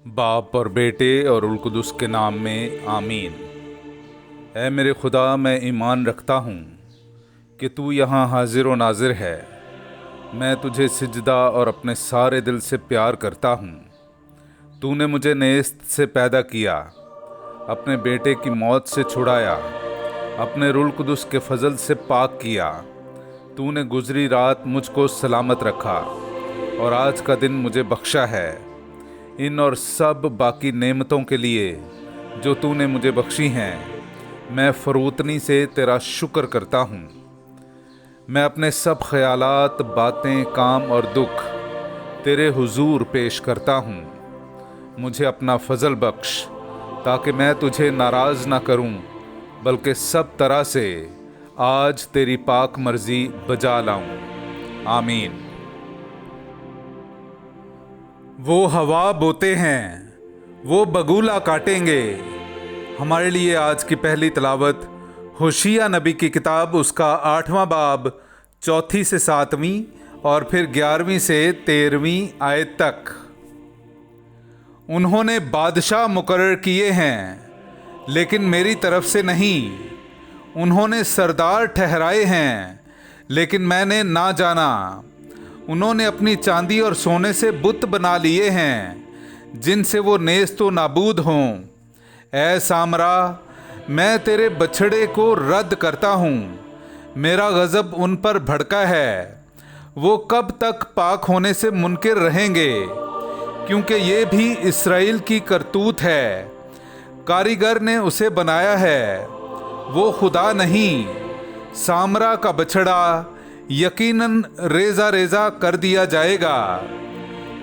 बाप और बेटे और उल कुदस के नाम में आमीन। ऐ मेरे खुदा, मैं ईमान रखता हूँ कि तू यहाँ हाजिर व नाजिर है। मैं तुझे सिजदा और अपने सारे दिल से प्यार करता हूँ। तूने मुझे नेस्त से पैदा किया, अपने बेटे की मौत से छुड़ाया, अपने रूल कुदस के फजल से पाक किया। तूने गुजरी रात मुझको सलामत रखा और आज का दिन मुझे बख्शा है। इन और सब बाकी नेमतों के लिए जो तूने मुझे बख्शी हैं, मैं फरोतनी से तेरा शुक्र करता हूँ। मैं अपने सब ख्यालात, बातें, काम और दुख तेरे हुजूर पेश करता हूँ। मुझे अपना फजल बख्श ताकि मैं तुझे नाराज़ ना करूँ, बल्कि सब तरह से आज तेरी पाक मर्जी बजा लाऊं। आमीन। वो हवा बोते हैं, वो बगुला काटेंगे। हमारे लिए आज की पहली तलावत होशिया नबी की किताब, उसका 8वां बाब 4 से 7 और फिर 11 से 13 आयत तक। उन्होंने बादशाह मुकर्रर किए हैं, लेकिन मेरी तरफ से नहीं। उन्होंने सरदार ठहराए हैं, लेकिन मैंने ना जाना। उन्होंने अपनी चांदी और सोने से बुत बना लिए हैं, जिनसे वो नेस्तो नाबूद हों। ऐ सामरा, मैं तेरे बछड़े को रद्द करता हूँ। मेरा गज़ब उन पर भड़का है। वो कब तक पाक होने से मुनकिर रहेंगे? क्योंकि ये भी इस्राएल की करतूत है। कारीगर ने उसे बनाया है, वो खुदा नहीं। सामरा का बछड़ा यकीनन रेजा रेजा कर दिया जाएगा।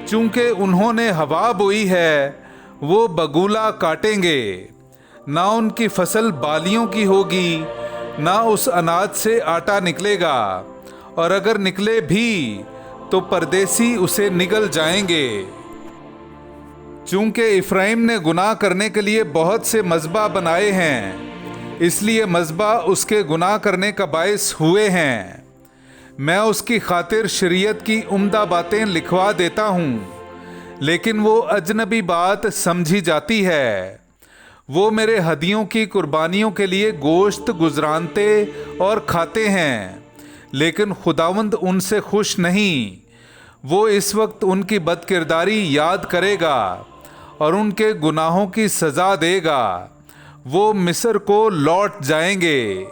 चूंकि उन्होंने हवा बोई है, वो बगुला काटेंगे। ना उनकी फसल बालियों की होगी, ना उस अनाज से आटा निकलेगा, और अगर निकले भी तो परदेसी उसे निगल जाएंगे। चूंकि इफ्राइम ने गुनाह करने के लिए बहुत से मज़बा बनाए हैं, इसलिए मज़बा उसके गुनाह करने का बायस हुए हैं। मैं उसकी खातिर शरीयत की उम्दा बातें लिखवा देता हूँ, लेकिन वो अजनबी बात समझी जाती है। वो मेरे हदियों की कुर्बानियों के लिए गोश्त गुजरानते और खाते हैं, लेकिन खुदावंद उनसे खुश नहीं। वो इस वक्त उनकी बदकिरदारी याद करेगा और उनके गुनाहों की सज़ा देगा। वो मिस्र को लौट जाएंगे।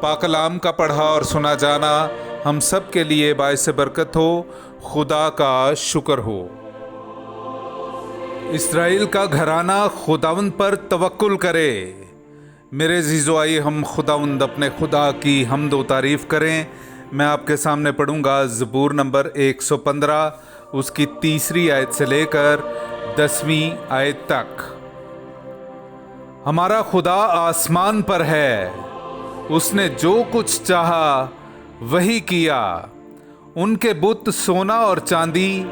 पाकलाम का पढ़ा और सुना जाना हम सब के लिए बाइस बरकत हो। खुदा का शुक्र हो। इस्राएल का घराना खुदावंद पर तवक्कुल करे। मेरे अज़ीज़ो, आइए हम खुदावंद अपने खुदा की हम्द व तारीफ़ करें। मैं आपके सामने पढ़ूंगा ज़बूर नंबर 115, उसकी 3 आयत से लेकर 10वीं आयत तक। हमारा खुदा आसमान पर है, उसने जो कुछ चाहा वही किया। उनके बुत सोना और चांदी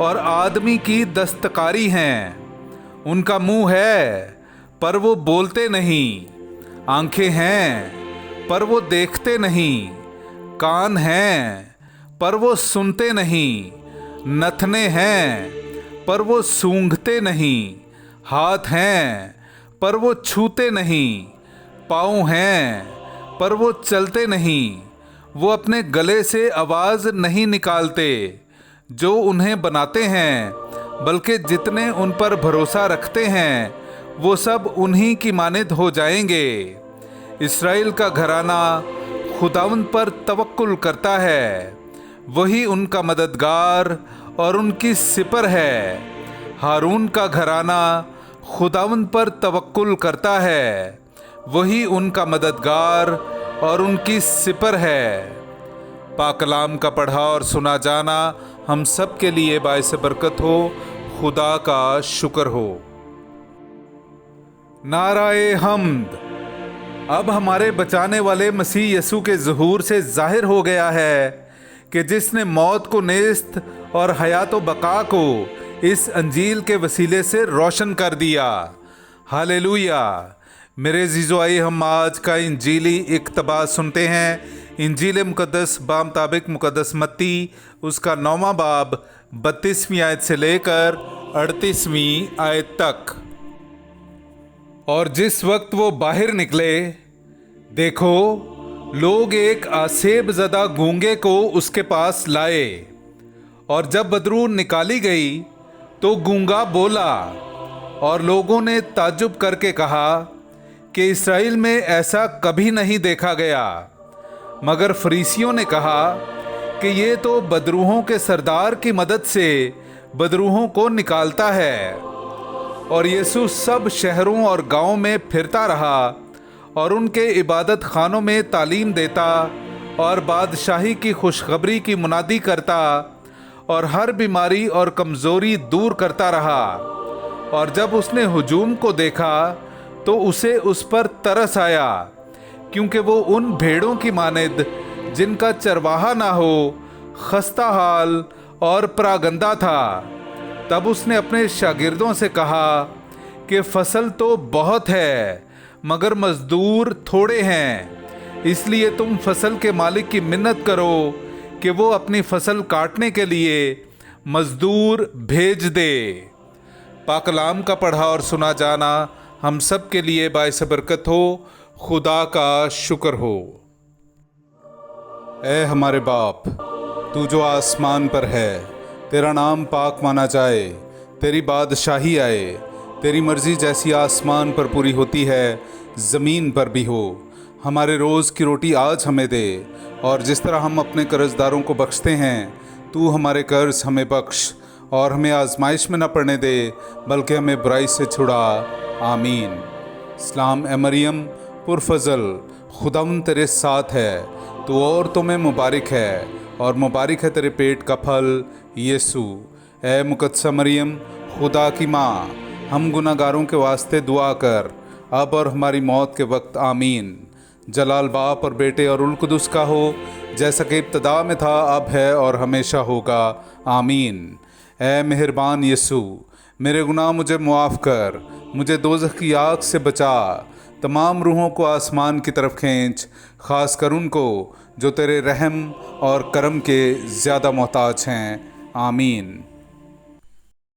और आदमी की दस्तकारी हैं। उनका मुंह है पर वो बोलते नहीं, आंखें हैं पर वो देखते नहीं, कान हैं पर वो सुनते नहीं, नथने हैं पर वो सूंघते नहीं, हाथ हैं पर वो छूते नहीं, पाँव हैं पर वो चलते नहीं। वो अपने गले से आवाज़ नहीं निकालते जो उन्हें बनाते हैं, बल्कि जितने उन पर भरोसा रखते हैं वो सब उन्हीं की मानिद हो जाएंगे। इस्राएल का घराना खुदावंद पर तवक्कुल करता है, वही उनका मददगार और उनकी सिपर है। हारून का घराना खुदावंद पर तवक्कुल करता है, वही उनका मददगार और उनकी सिपर है। पाकलाम का पढ़ा और सुना जाना हम सब के लिए बाइस बरकत हो। खुदा का शुक्र हो। नाराए हम्द। अब हमारे बचाने वाले मसीह यसू के ज़हूर से ज़ाहिर हो गया है कि जिसने मौत को नेस्त और हयात व बका को इस अंजील के वसीले से रोशन कर दिया। हालेलुया। मेरे अज़ीज़ो, आइए हम आज का इंजीली इक़्तिबास सुनते हैं। इंजील मुक़द्दस बामुताबिक मुक़द्दस मत्ती, उसका 9वां बाब 32वीं आयत से लेकर 38वीं आयत तक। और जिस वक्त वो बाहर निकले, देखो लोग एक आसेब ज़दा गूंगे को उसके पास लाए, और जब बदरू निकाली गई तो गूंगा बोला, और लोगों ने ताज्जुब करके कहा कि इस्राएल में ऐसा कभी नहीं देखा गया। मगर फरीसियों ने कहा कि ये तो बदरूहों के सरदार की मदद से बदरूहों को निकालता है। और यीशु सब शहरों और गांवों में फिरता रहा और उनके इबादत खानों में तालीम देता और बादशाही की खुशखबरी की मुनादी करता और हर बीमारी और कमज़ोरी दूर करता रहा। और जब उसने हुजूम को देखा तो उसे उस पर तरस आया, क्योंकि वो उन भेड़ों की मानिद जिनका चरवाहा ना हो, खस्ता हाल और परागंदा था। तब उसने अपने शागिर्दों से कहा कि फसल तो बहुत है मगर मजदूर थोड़े हैं, इसलिए तुम फसल के मालिक की मिन्नत करो कि वो अपनी फसल काटने के लिए मजदूर भेज दे। पाक कलाम का पढ़ा और सुना जाना हम सब के लिए बाइस बरकत हो। खुदा का शुक्र हो। ऐ हमारे बाप, तू जो आसमान पर है, तेरा नाम पाक माना जाए, तेरी बादशाही आए, तेरी मर्ज़ी जैसी आसमान पर पूरी होती है ज़मीन पर भी हो। हमारे रोज़ की रोटी आज हमें दे, और जिस तरह हम अपने कर्ज़दारों को बख्शते हैं, तू हमारे कर्ज़ हमें बख्श, और हमें आजमाइश में न पड़ने दे, बल्कि हमें बुराई से छुड़ा। आमीन। सलाम ए मरियम पुरफज़ल, खुदावंद तेरे साथ है, तू औरतों में मुबारक है, और मुबारक है तेरे पेट का फल यीशु। ए मुकद्दसा मरियम, खुदा की माँ, हम गुनाहगारों के वास्ते दुआ कर, अब और हमारी मौत के वक्त। आमीन। जलाल बाप और बेटे और उल कुदस का हो, जैसा कि इब्तदा में था, अब है और हमेशा होगा। आमीन। ए मेहरबान यीशु, मेरे गुनाह मुझे मुआफ़ कर, मुझे दोज़ख की आग से बचा, तमाम रूहों को आसमान की तरफ खींच, ख़ास कर उनको जो तेरे रहम और करम के ज़्यादा मोहताज हैं। आमीन।